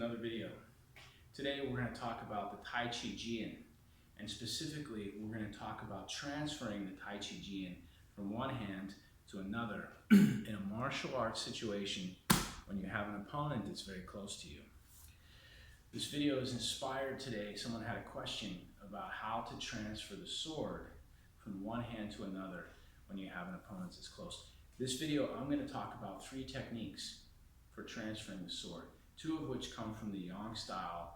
another video. Today we're going to talk about the Tai Chi jian, and specifically we're going to talk about transferring the Tai Chi jian from one hand to another in a martial arts situation when you have an opponent that's very close to you. This video is inspired today. Someone had a question about how to transfer the sword from one hand to another when you have an opponent that's close. This video, I'm going to talk about 3 techniques for transferring the sword, 2 of which come from the Yang style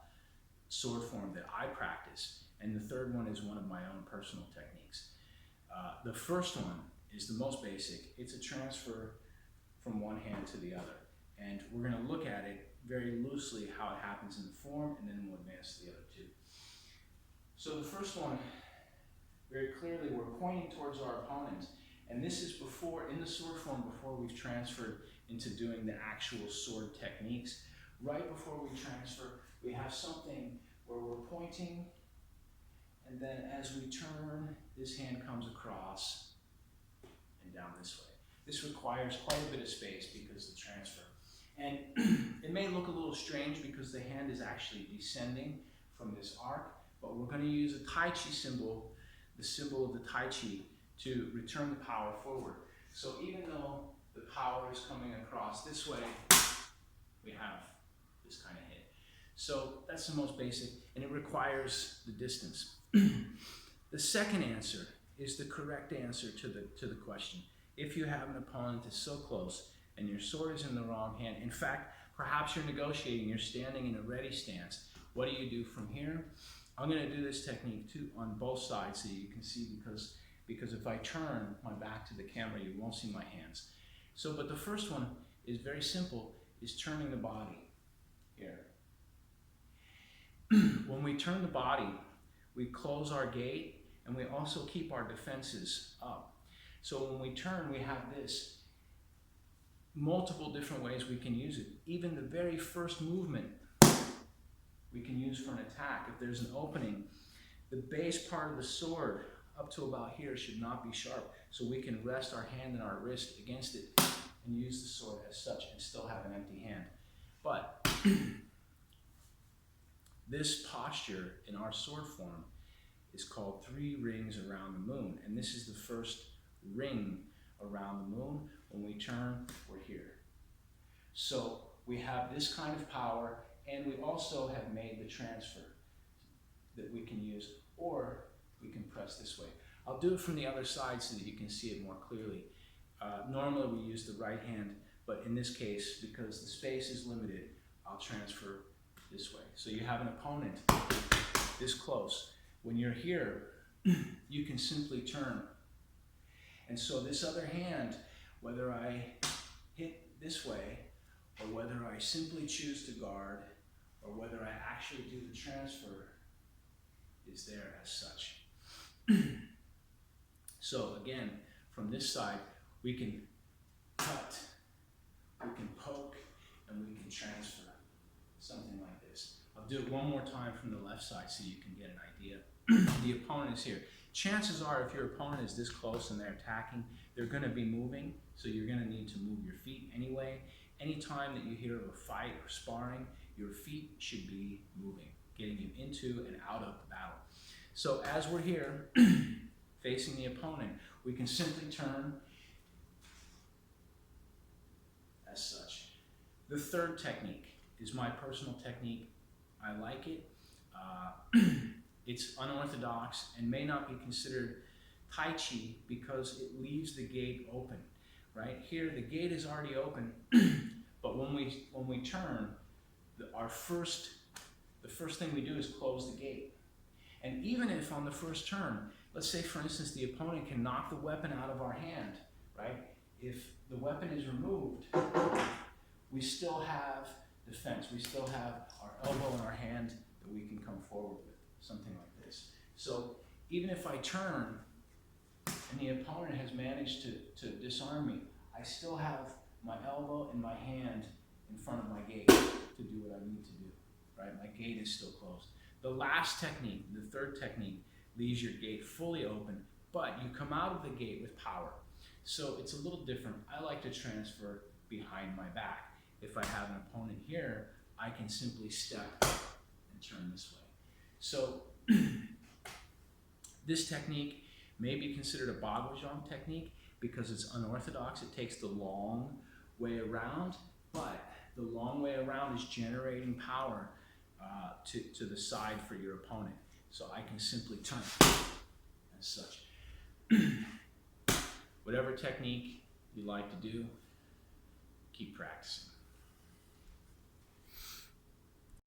sword form that I practice, and the third one is one of my own personal techniques. The first one is the most basic. It's a transfer from one hand to the other, and we're going to look at it very loosely how it happens in the form, and then we'll advance to the other 2. So the first one, very clearly we're pointing towards our opponent, and this is before, in the sword form, before we've transferred into doing the actual sword techniques. Right before we transfer, we have something where we're pointing, and then as we turn, this hand comes across and down this way. This requires quite a bit of space because of the transfer. And it may look a little strange because the hand is actually descending from this arc, but we're going to use a Tai Chi symbol, the symbol of the Tai Chi, to return the power forward. So even though the power is coming across this way, we have this kind of hit. So that's the most basic, and it requires the distance. The second answer is the correct answer to the question. If you have an opponent that's so close and your sword is in the wrong hand, in fact, perhaps you're negotiating, you're standing in a ready stance, what do you do from here? I'm going to do this technique too on both sides so you can see, because if I turn my back to the camera, you won't see my hands. So, but the first one is very simple, is turning the body here. When we turn the body, we close our gate and we also keep our defenses up. So when we turn, we have this. Multiple different ways we can use it. Even the very first movement we can use for an attack. If there's an opening, the base part of the sword up to about here should not be sharp, so we can rest our hand and our wrist against it and use the sword as such and still have an empty hand. But this posture in our sword form is called 3 rings around the moon, and this is the first ring around the moon. When we turn, we're here. So we have this kind of power, and we also have made the transfer that we can use, or we can press this way. I'll do it from the other side so that you can see it more clearly. Normally we use the right hand, but in this case, because the space is limited, I'll transfer this way. So you have an opponent this close. When you're here, you can simply turn. And so this other hand, whether I hit this way, or whether I simply choose to guard, or whether I actually do the transfer, is there as such. So again, from this side, we can cut, we can poke, and we can transfer, something like this. I'll do it one more time from the left side so you can get an idea. The opponent is here. Chances are, if your opponent is this close and they're attacking, they're going to be moving, so you're going to need to move your feet anyway. Anytime that you hear of a fight or sparring, your feet should be moving, getting you into and out of the battle. So as we're here, facing the opponent, we can simply turn as such. The third technique is my personal technique. I like it. It's unorthodox and may not be considered Tai Chi because it leaves the gate open. Right here, the gate is already open, but when we turn, the first thing we do is close the gate. And even if on the first turn, let's say for instance the opponent can knock the weapon out of our hand, right? If the weapon is removed, we still have defense. We still have our elbow in our hand that we can come forward with, something like this. So even if I turn and the opponent has managed to disarm me, I still have my elbow and my hand in front of my gate to do what I need to do, right? My gate is still closed. The last technique, the third technique, leaves your gate fully open, but you come out of the gate with power. So it's a little different. I like to transfer behind my back. If I have an opponent here, I can simply step and turn this way. So this technique may be considered a jian technique because it's unorthodox. It takes the long way around, but the long way around is generating power to the side for your opponent. So I can simply turn as such. Whatever technique you like to do, keep practicing.